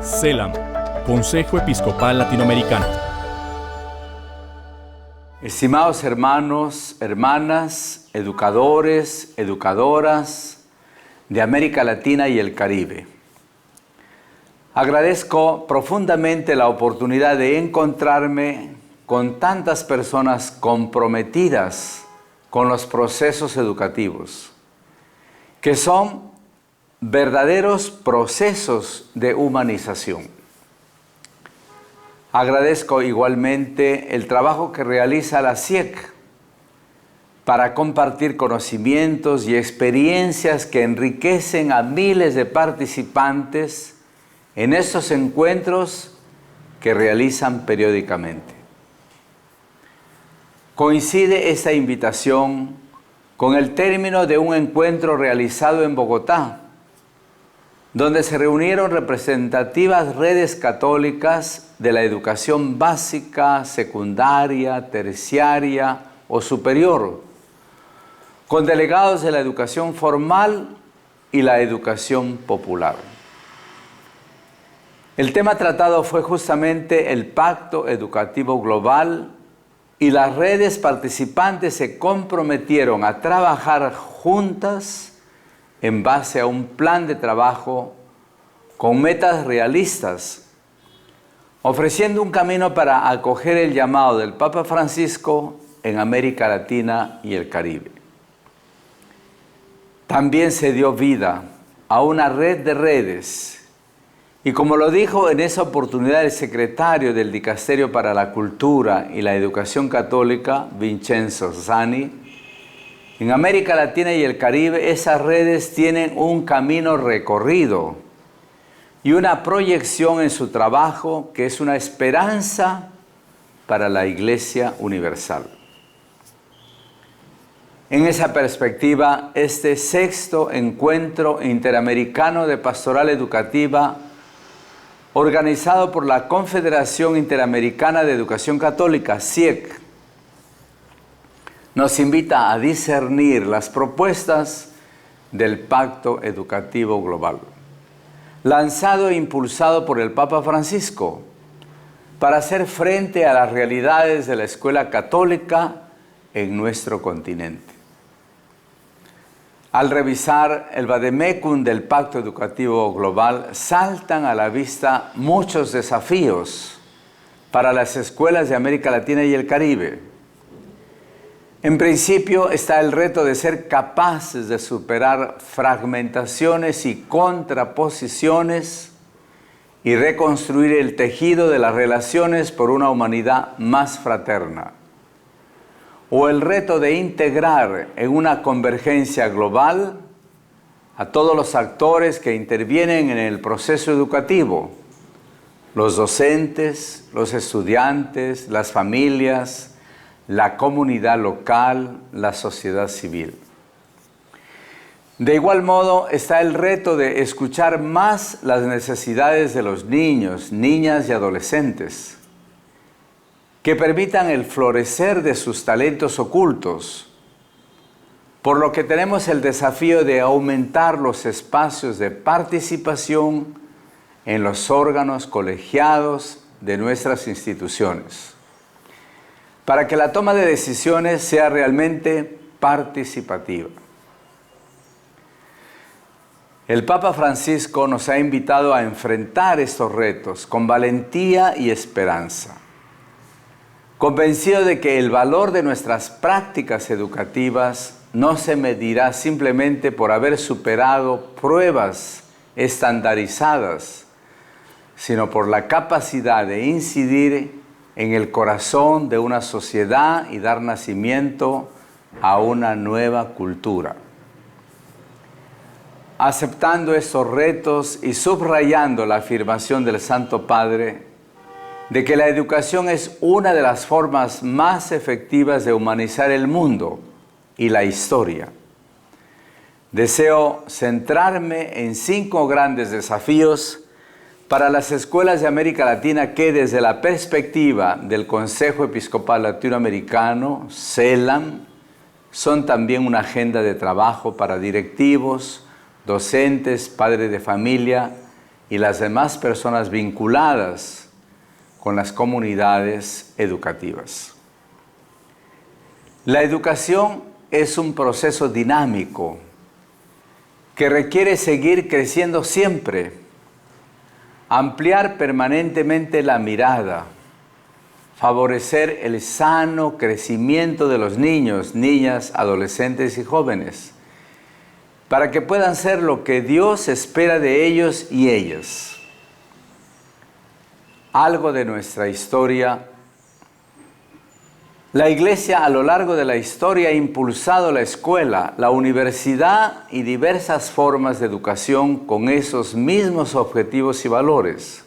CELAM, Consejo Episcopal Latinoamericano. Estimados hermanos, hermanas, educadores, educadoras de América Latina y el Caribe. Agradezco profundamente la oportunidad de encontrarme con tantas personas comprometidas con los procesos educativos, que son verdaderos procesos de humanización. Agradezco igualmente el trabajo que realiza la CIEC para compartir conocimientos y experiencias que enriquecen a miles de participantes en estos encuentros que realizan periódicamente. Coincide esta invitación con el término de un encuentro realizado en Bogotá, donde se reunieron representativas redes católicas de la educación básica, secundaria, terciaria o superior, con delegados de la educación formal y la educación popular. El tema tratado fue justamente el Pacto Educativo Global, y las redes participantes se comprometieron a trabajar juntas en base a un plan de trabajo con metas realistas, ofreciendo un camino para acoger el llamado del Papa Francisco en América Latina y el Caribe. También se dio vida a una red de redes, y como lo dijo en esa oportunidad el secretario del Dicasterio para la Cultura y la Educación Católica, Vincenzo Zani, en América Latina y el Caribe esas redes tienen un camino recorrido y una proyección en su trabajo que es una esperanza para la Iglesia Universal. En esa perspectiva, este sexto encuentro interamericano de pastoral educativa, organizado por la Confederación Interamericana de Educación Católica, CIEC, nos invita a discernir las propuestas del Pacto Educativo Global, lanzado e impulsado por el Papa Francisco, para hacer frente a las realidades de la escuela católica en nuestro continente. Al revisar el vademecum del Pacto Educativo Global, saltan a la vista muchos desafíos para las escuelas de América Latina y el Caribe. En principio está el reto de ser capaces de superar fragmentaciones y contraposiciones y reconstruir el tejido de las relaciones por una humanidad más fraterna. O el reto de integrar en una convergencia global a todos los actores que intervienen en el proceso educativo: los docentes, los estudiantes, las familias, la comunidad local, la sociedad civil. De igual modo está el reto de escuchar más las necesidades de los niños, niñas y adolescentes, que permitan el florecer de sus talentos ocultos, por lo que tenemos el desafío de aumentar los espacios de participación en los órganos colegiados de nuestras instituciones, para que la toma de decisiones sea realmente participativa. El Papa Francisco nos ha invitado a enfrentar estos retos con valentía y esperanza, convencido de que el valor de nuestras prácticas educativas no se medirá simplemente por haber superado pruebas estandarizadas, sino por la capacidad de incidir en el corazón de una sociedad y dar nacimiento a una nueva cultura. Aceptando estos retos y subrayando la afirmación del Santo Padre de que la educación es una de las formas más efectivas de humanizar el mundo y la historia, deseo centrarme en 5 grandes desafíos para las escuelas de América Latina que, desde la perspectiva del Consejo Episcopal Latinoamericano, CELAM, son también una agenda de trabajo para directivos, docentes, padres de familia y las demás personas vinculadas con las comunidades educativas. La educación es un proceso dinámico que requiere seguir creciendo siempre, ampliar permanentemente la mirada, favorecer el sano crecimiento de los niños, niñas, adolescentes y jóvenes, para que puedan ser lo que Dios espera de ellos y ellas. Algo de nuestra historia. La Iglesia a lo largo de la historia ha impulsado la escuela, la universidad y diversas formas de educación con esos mismos objetivos y valores,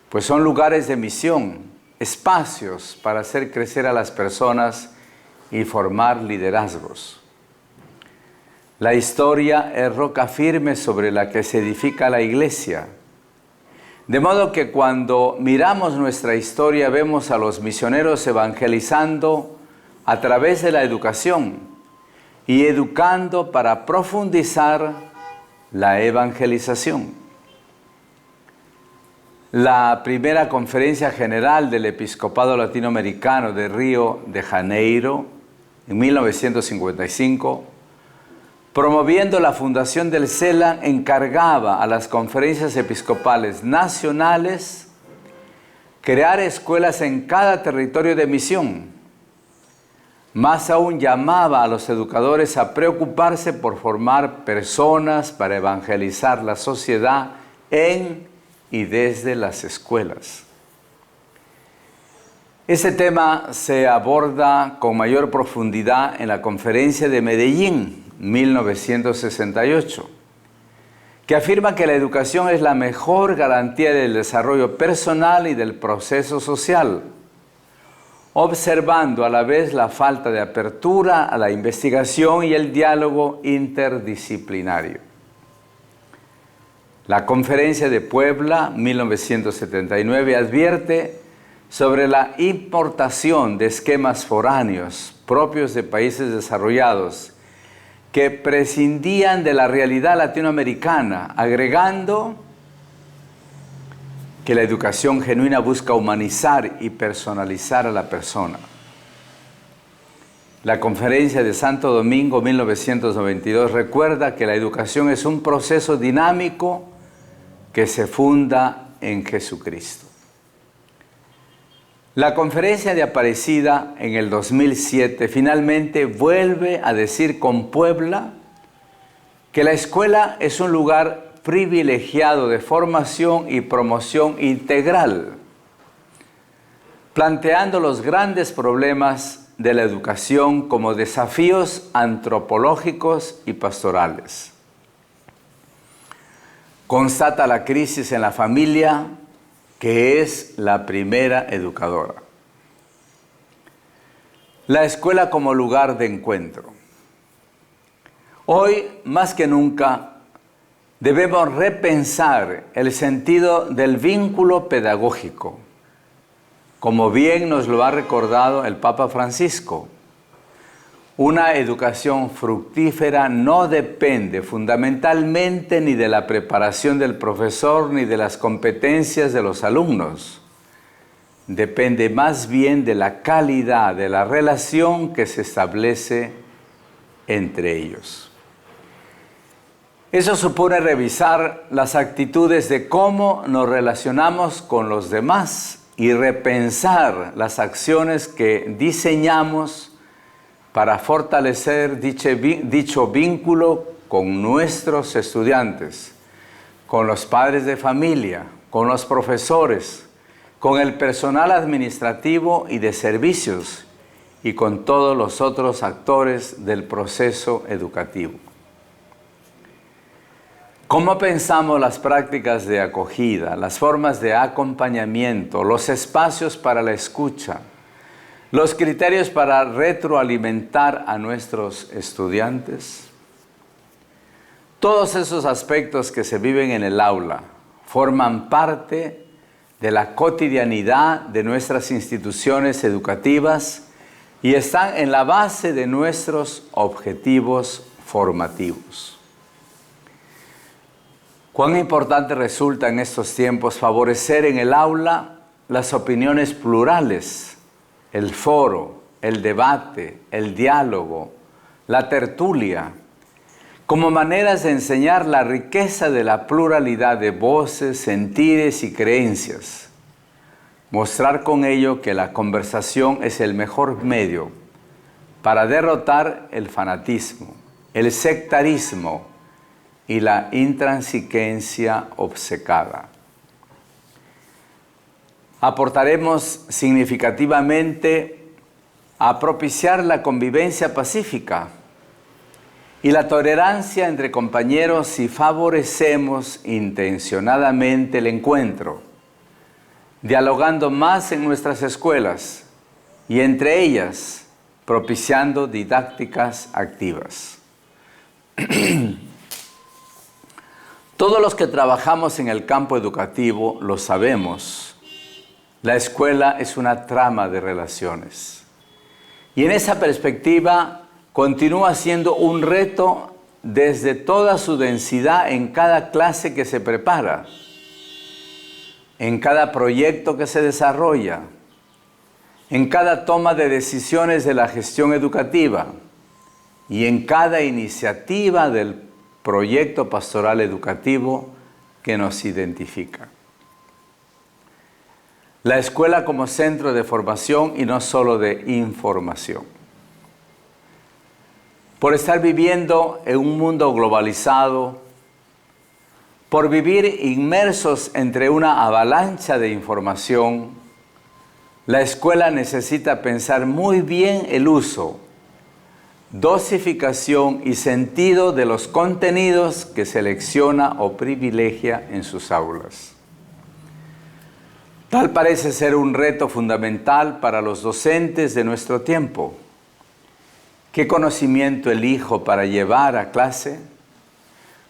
pues son lugares de misión, espacios para hacer crecer a las personas y formar liderazgos. La historia es roca firme sobre la que se edifica la Iglesia. De modo que cuando miramos nuestra historia vemos a los misioneros evangelizando a través de la educación y educando para profundizar la evangelización. La primera conferencia general del Episcopado Latinoamericano de Río de Janeiro, en 1955, promoviendo la fundación del CELAC, encargaba a las conferencias episcopales nacionales crear escuelas en cada territorio de misión. Más aún llamaba a los educadores a preocuparse por formar personas para evangelizar la sociedad en y desde las escuelas. Ese tema se aborda con mayor profundidad en la Conferencia de Medellín, 1968, que afirma que la educación es la mejor garantía del desarrollo personal y del proceso social, observando a la vez la falta de apertura a la investigación y el diálogo interdisciplinario. La Conferencia de Puebla, 1979, advierte sobre la importación de esquemas foráneos propios de países desarrollados que prescindían de la realidad latinoamericana, agregando que la educación genuina busca humanizar y personalizar a la persona. La Conferencia de Santo Domingo, 1992, recuerda que la educación es un proceso dinámico que se funda en Jesucristo. La Conferencia de Aparecida en el 2007 finalmente vuelve a decir con Puebla que la escuela es un lugar privilegiado de formación y promoción integral, planteando los grandes problemas de la educación como desafíos antropológicos y pastorales. Constata la crisis en la familia, que es la primera educadora. La escuela como lugar de encuentro. Hoy, más que nunca, debemos repensar el sentido del vínculo pedagógico, como bien nos lo ha recordado el Papa Francisco. Una educación fructífera no depende fundamentalmente ni de la preparación del profesor ni de las competencias de los alumnos. Depende más bien de la calidad de la relación que se establece entre ellos. Eso supone revisar las actitudes de cómo nos relacionamos con los demás y repensar las acciones que diseñamos para fortalecer dicho vínculo con nuestros estudiantes, con los padres de familia, con los profesores, con el personal administrativo y de servicios y con todos los otros actores del proceso educativo. ¿Cómo pensamos las prácticas de acogida, las formas de acompañamiento, los espacios para la escucha, los criterios para retroalimentar a nuestros estudiantes? Todos esos aspectos que se viven en el aula forman parte de la cotidianidad de nuestras instituciones educativas y están en la base de nuestros objetivos formativos. Cuán importante resulta en estos tiempos favorecer en el aula las opiniones plurales, el foro, el debate, el diálogo, la tertulia, como maneras de enseñar la riqueza de la pluralidad de voces, sentires y creencias. Mostrar con ello que la conversación es el mejor medio para derrotar el fanatismo, el sectarismo y la intransigencia obcecada. Aportaremos significativamente a propiciar la convivencia pacífica y la tolerancia entre compañeros si favorecemos intencionadamente el encuentro, dialogando más en nuestras escuelas y entre ellas propiciando didácticas activas. Todos los que trabajamos en el campo educativo lo sabemos. La escuela es una trama de relaciones. Y en esa perspectiva continúa siendo un reto desde toda su densidad en cada clase que se prepara, en cada proyecto que se desarrolla, en cada toma de decisiones de la gestión educativa y en cada iniciativa del proyecto pastoral educativo que nos identifica. La escuela como centro de formación y no solo de información. Por estar viviendo en un mundo globalizado, por vivir inmersos entre una avalancha de información, la escuela necesita pensar muy bien el uso, dosificación y sentido de los contenidos que selecciona o privilegia en sus aulas. Tal parece ser un reto fundamental para los docentes de nuestro tiempo. ¿Qué conocimiento elijo para llevar a clase?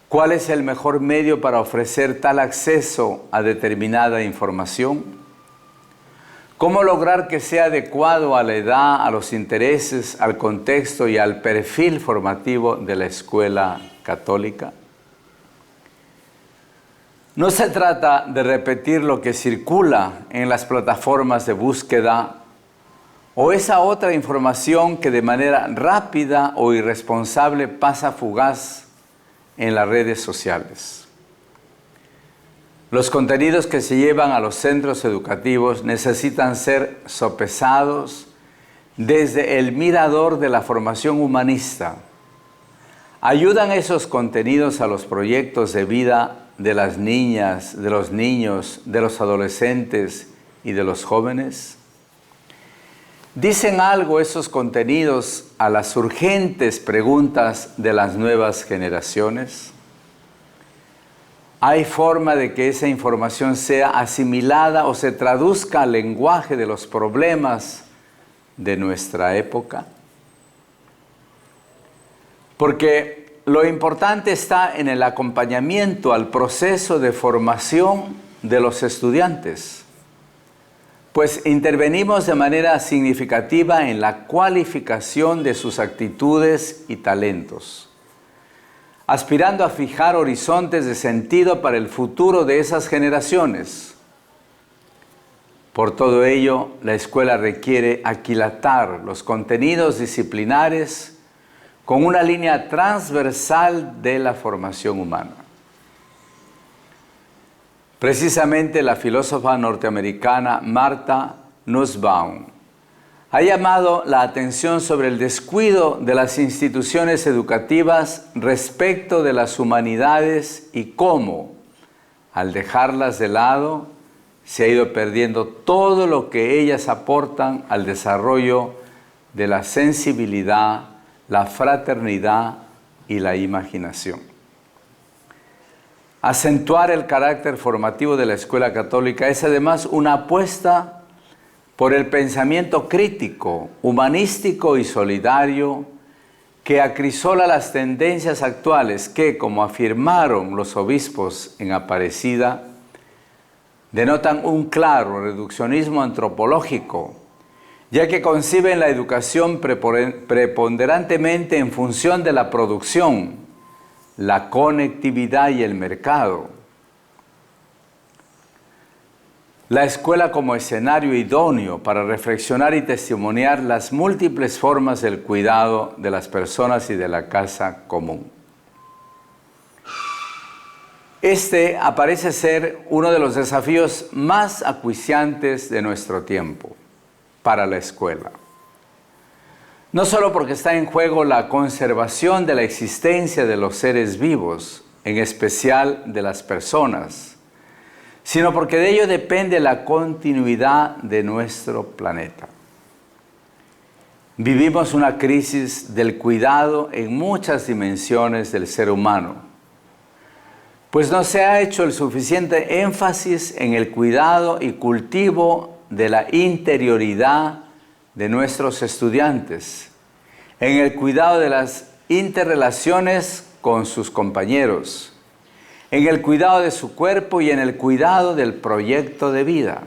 ¿Cuál es el mejor medio para ofrecer tal acceso a determinada información? ¿Cómo lograr que sea adecuado a la edad, a los intereses, al contexto y al perfil formativo de la escuela católica? No se trata de repetir lo que circula en las plataformas de búsqueda o esa otra información que de manera rápida o irresponsable pasa fugaz en las redes sociales. Los contenidos que se llevan a los centros educativos necesitan ser sopesados desde el mirador de la formación humanista. ¿Ayudan esos contenidos a los proyectos de vida de las niñas, de los niños, de los adolescentes y de los jóvenes? ¿Dicen algo esos contenidos a las urgentes preguntas de las nuevas generaciones? ¿Hay forma de que esa información sea asimilada o se traduzca al lenguaje de los problemas de nuestra época? Porque lo importante está en el acompañamiento al proceso de formación de los estudiantes, pues intervenimos de manera significativa en la cualificación de sus actitudes y talentos, aspirando a fijar horizontes de sentido para el futuro de esas generaciones. Por todo ello, la escuela requiere aquilatar los contenidos disciplinares con una línea transversal de la formación humana. Precisamente la filósofa norteamericana Martha Nussbaum ha llamado la atención sobre el descuido de las instituciones educativas respecto de las humanidades y cómo, al dejarlas de lado, se ha ido perdiendo todo lo que ellas aportan al desarrollo de la sensibilidad, la fraternidad y la imaginación. Acentuar el carácter formativo de la escuela católica es además una apuesta por el pensamiento crítico, humanístico y solidario que acrisola las tendencias actuales que, como afirmaron los obispos en Aparecida, denotan un claro reduccionismo antropológico, ya que conciben la educación preponderantemente en función de la producción, la conectividad y el mercado, La escuela como escenario idóneo para reflexionar y testimoniar las múltiples formas del cuidado de las personas y de la casa común. Este aparece ser uno de los desafíos más acuciantes de nuestro tiempo para la escuela. No solo porque está en juego la conservación de la existencia de los seres vivos, en especial de las personas, sino porque de ello depende la continuidad de nuestro planeta. Vivimos una crisis del cuidado en muchas dimensiones del ser humano, pues no se ha hecho el suficiente énfasis en el cuidado y cultivo de la interioridad de nuestros estudiantes, en el cuidado de las interrelaciones con sus compañeros, en el cuidado de su cuerpo y en el cuidado del proyecto de vida.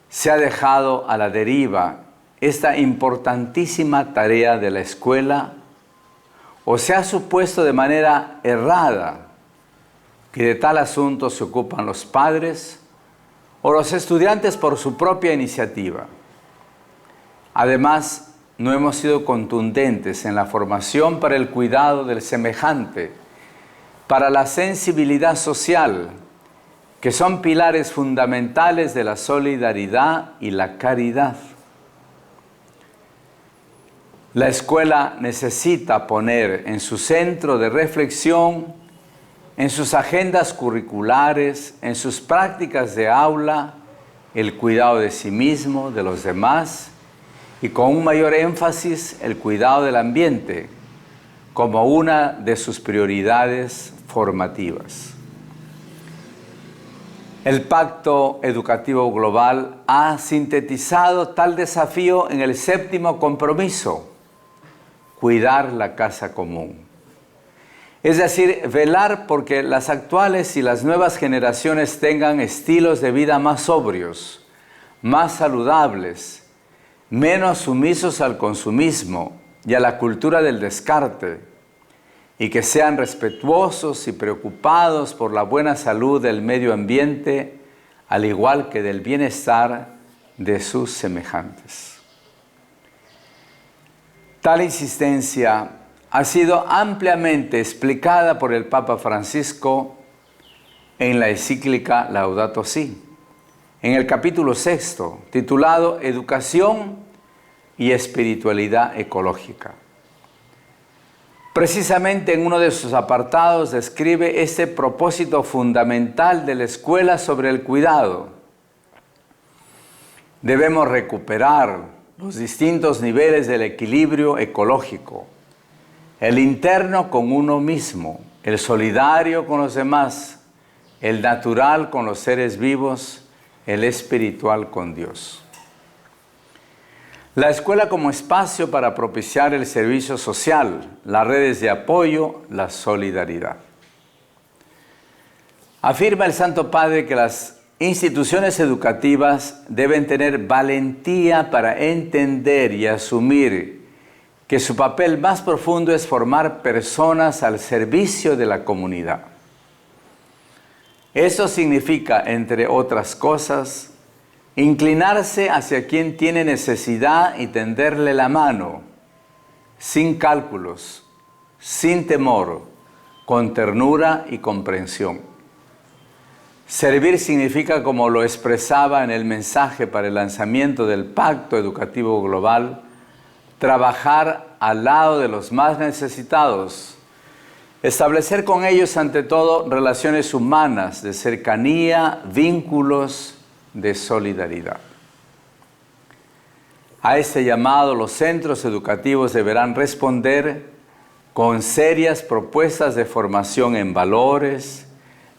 Se ha dejado a la deriva esta importantísima tarea de la escuela, o se ha supuesto de manera errada que de tal asunto se ocupan los padres o los estudiantes por su propia iniciativa. Además, no hemos sido contundentes en la formación para el cuidado del semejante, para la sensibilidad social, que son pilares fundamentales de la solidaridad y la caridad. La escuela necesita poner en su centro de reflexión, en sus agendas curriculares, en sus prácticas de aula, el cuidado de sí mismo, de los demás, y con un mayor énfasis el cuidado del ambiente, como una de sus prioridades formativas. El Pacto Educativo Global ha sintetizado tal desafío en el 7º compromiso: cuidar la casa común. Es decir, velar porque las actuales y las nuevas generaciones tengan estilos de vida más sobrios, más saludables, menos sumisos al consumismo y a la cultura del descarte, y que sean respetuosos y preocupados por la buena salud del medio ambiente, al igual que del bienestar de sus semejantes. Tal insistencia ha sido ampliamente explicada por el Papa Francisco en la encíclica Laudato Si, en el capítulo 6, titulado Educación y Espiritualidad Ecológica. Precisamente en uno de sus apartados describe este propósito fundamental de la escuela sobre el cuidado. Debemos recuperar los distintos niveles del equilibrio ecológico: el interno con uno mismo, el solidario con los demás, el natural con los seres vivos, el espiritual con Dios. La escuela como espacio para propiciar el servicio social, las redes de apoyo, la solidaridad. Afirma el Santo Padre que las instituciones educativas deben tener valentía para entender y asumir que su papel más profundo es formar personas al servicio de la comunidad. Eso significa, entre otras cosas, inclinarse hacia quien tiene necesidad y tenderle la mano, sin cálculos, sin temor, con ternura y comprensión. Servir significa, como lo expresaba en el mensaje para el lanzamiento del Pacto Educativo Global, trabajar al lado de los más necesitados, establecer con ellos ante todo relaciones humanas de cercanía, vínculos, de solidaridad. A este llamado los centros educativos deberán responder con serias propuestas de formación en valores,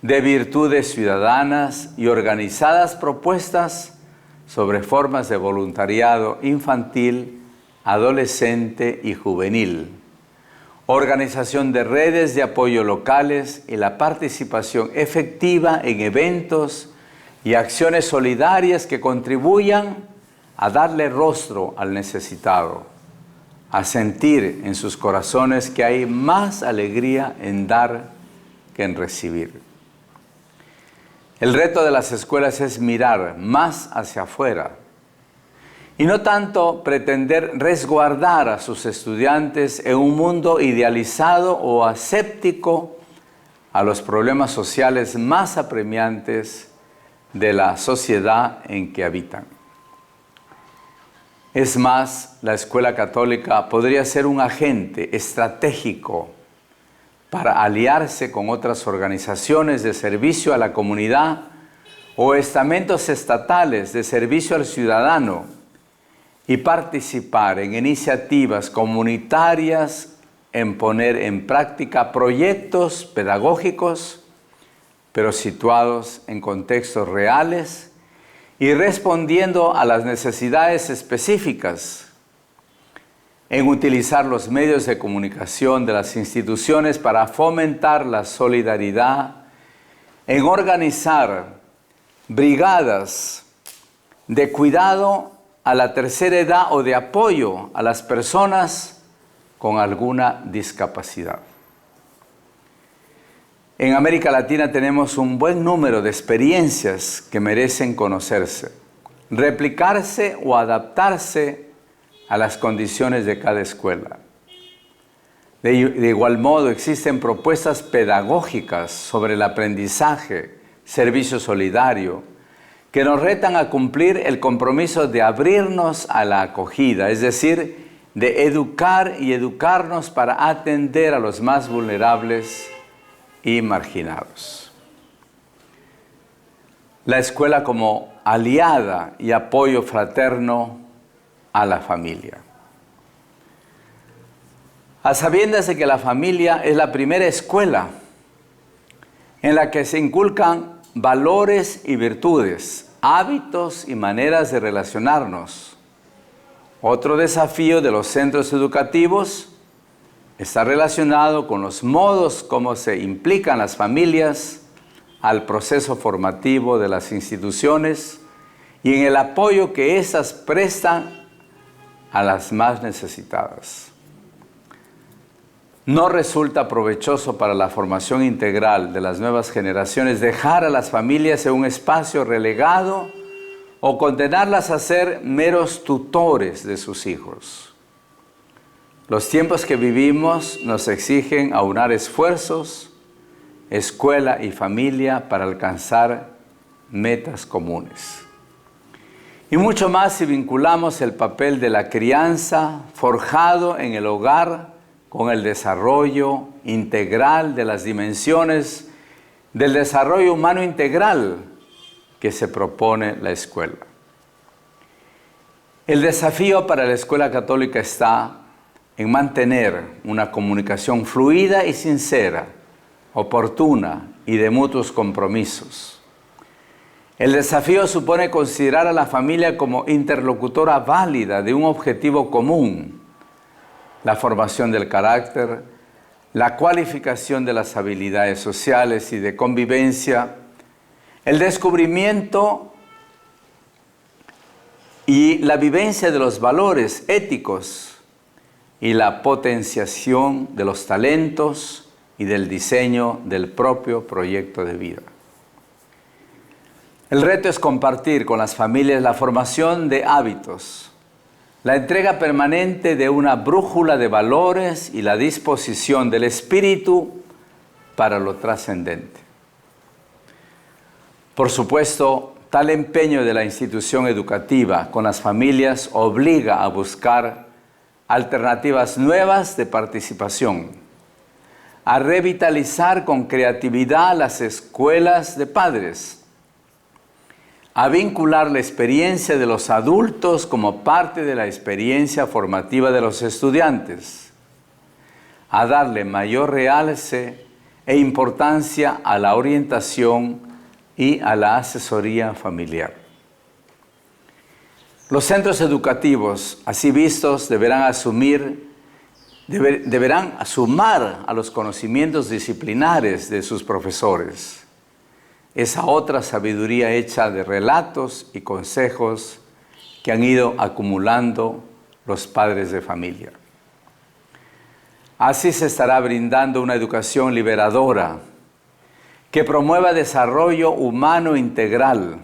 de virtudes ciudadanas y organizadas propuestas sobre formas de voluntariado infantil, adolescente y juvenil, organización de redes de apoyo locales y la participación efectiva en eventos y acciones solidarias que contribuyan a darle rostro al necesitado, a sentir en sus corazones que hay más alegría en dar que en recibir. El reto de las escuelas es mirar más hacia afuera y no tanto pretender resguardar a sus estudiantes en un mundo idealizado o aséptico a los problemas sociales más apremiantes de la sociedad en que habitan. Es más, la escuela católica podría ser un agente estratégico para aliarse con otras organizaciones de servicio a la comunidad o estamentos estatales de servicio al ciudadano y participar en iniciativas comunitarias en poner en práctica proyectos pedagógicos, pero situados en contextos reales y respondiendo a las necesidades específicas, en utilizar los medios de comunicación de las instituciones para fomentar la solidaridad, en organizar brigadas de cuidado a la tercera edad o de apoyo a las personas con alguna discapacidad. En América Latina tenemos un buen número de experiencias que merecen conocerse, replicarse o adaptarse a las condiciones de cada escuela. De igual modo, existen propuestas pedagógicas sobre el aprendizaje, servicio solidario, que nos retan a cumplir el compromiso de abrirnos a la acogida, es decir, de educar y educarnos para atender a los más vulnerables y marginados. La escuela como aliada y apoyo fraterno a la familia. A sabiendas de que la familia es la primera escuela en la que se inculcan valores y virtudes, hábitos y maneras de relacionarnos. Otro desafío de los centros educativos está relacionado con los modos como se implican las familias al proceso formativo de las instituciones y en el apoyo que éstas prestan a las más necesitadas. No resulta provechoso para la formación integral de las nuevas generaciones dejar a las familias en un espacio relegado o condenarlas a ser meros tutores de sus hijos. Los tiempos que vivimos nos exigen aunar esfuerzos, escuela y familia para alcanzar metas comunes. Y mucho más si vinculamos el papel de la crianza forjado en el hogar con el desarrollo integral de las dimensiones del desarrollo humano integral que se propone la escuela. El desafío para la escuela católica está en mantener una comunicación fluida y sincera, oportuna y de mutuos compromisos. El desafío supone considerar a la familia como interlocutora válida de un objetivo común, la formación del carácter, la cualificación de las habilidades sociales y de convivencia, el descubrimiento y la vivencia de los valores éticos y la potenciación de los talentos y del diseño del propio proyecto de vida. El reto es compartir con las familias la formación de hábitos, la entrega permanente de una brújula de valores y la disposición del espíritu para lo trascendente. Por supuesto, tal empeño de la institución educativa con las familias obliga a buscar alternativas nuevas de participación, a revitalizar con creatividad las escuelas de padres, a vincular la experiencia de los adultos como parte de la experiencia formativa de los estudiantes, a darle mayor realce e importancia a la orientación y a la asesoría familiar. Los centros educativos, así vistos, deberán sumar a los conocimientos disciplinares de sus profesores esa otra sabiduría hecha de relatos y consejos que han ido acumulando los padres de familia. Así se estará brindando una educación liberadora que promueva desarrollo humano integral,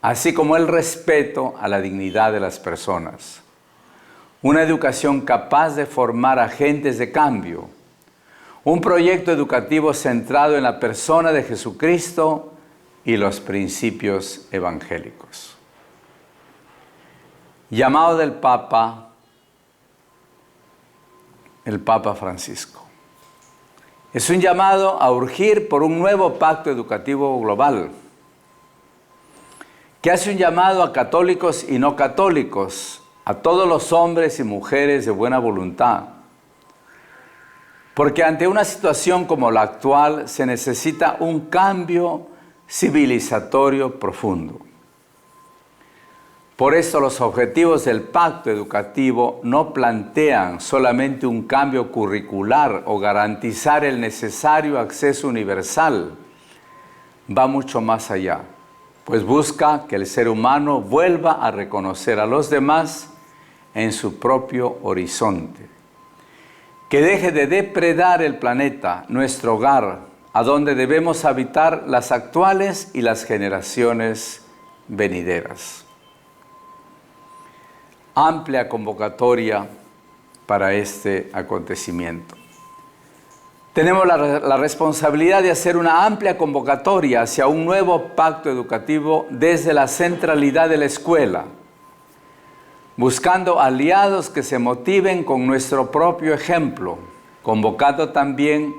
así como el respeto a la dignidad de las personas. Una educación capaz de formar agentes de cambio. Un proyecto educativo centrado en la persona de Jesucristo y los principios evangélicos. Llamado del Papa, el Papa Francisco. Es un llamado a urgir por un nuevo pacto educativo global, que hace un llamado a católicos y no católicos, a todos los hombres y mujeres de buena voluntad. Porque ante una situación como la actual se necesita un cambio civilizatorio profundo. Por eso los objetivos del pacto educativo no plantean solamente un cambio curricular o garantizar el necesario acceso universal. Va mucho más allá, pues busca que el ser humano vuelva a reconocer a los demás en su propio horizonte. Que deje de depredar el planeta, nuestro hogar, a donde debemos habitar las actuales y las generaciones venideras. Amplia convocatoria para este acontecimiento. Tenemos la responsabilidad de hacer una amplia convocatoria hacia un nuevo pacto educativo desde la centralidad de la escuela, buscando aliados que se motiven con nuestro propio ejemplo, convocando también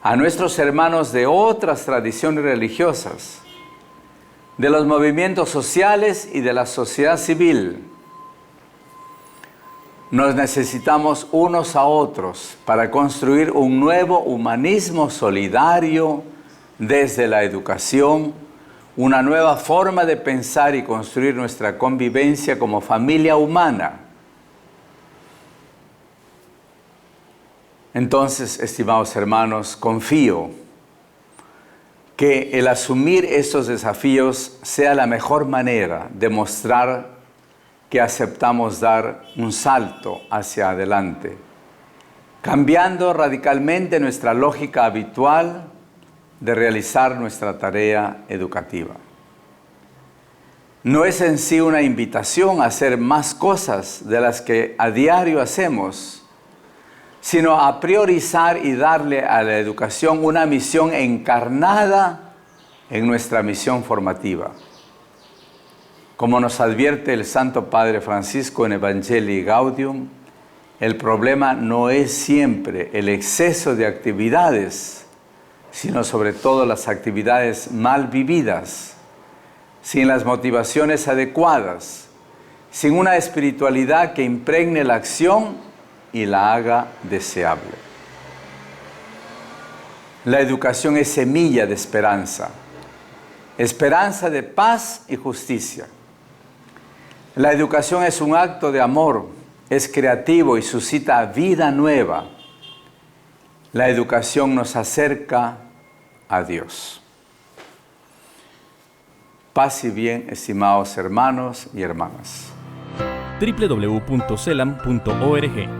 a nuestros hermanos de otras tradiciones religiosas, de los movimientos sociales y de la sociedad civil. Nos necesitamos unos a otros para construir un nuevo humanismo solidario desde la educación, una nueva forma de pensar y construir nuestra convivencia como familia humana. Entonces, estimados hermanos, confío que el asumir estos desafíos sea la mejor manera de mostrar que aceptamos dar un salto hacia adelante, cambiando radicalmente nuestra lógica habitual de realizar nuestra tarea educativa. No es en sí una invitación a hacer más cosas de las que a diario hacemos, sino a priorizar y darle a la educación una misión encarnada en nuestra misión formativa. Como nos advierte el Santo Padre Francisco en Evangelii Gaudium, el problema no es siempre el exceso de actividades, sino sobre todo las actividades mal vividas, sin las motivaciones adecuadas, sin una espiritualidad que impregne la acción y la haga deseable. La educación es semilla de esperanza, esperanza de paz y justicia. La educación es un acto de amor, es creativo y suscita vida nueva. La educación nos acerca a Dios. Paz y bien, estimados hermanos y hermanas. www.celam.org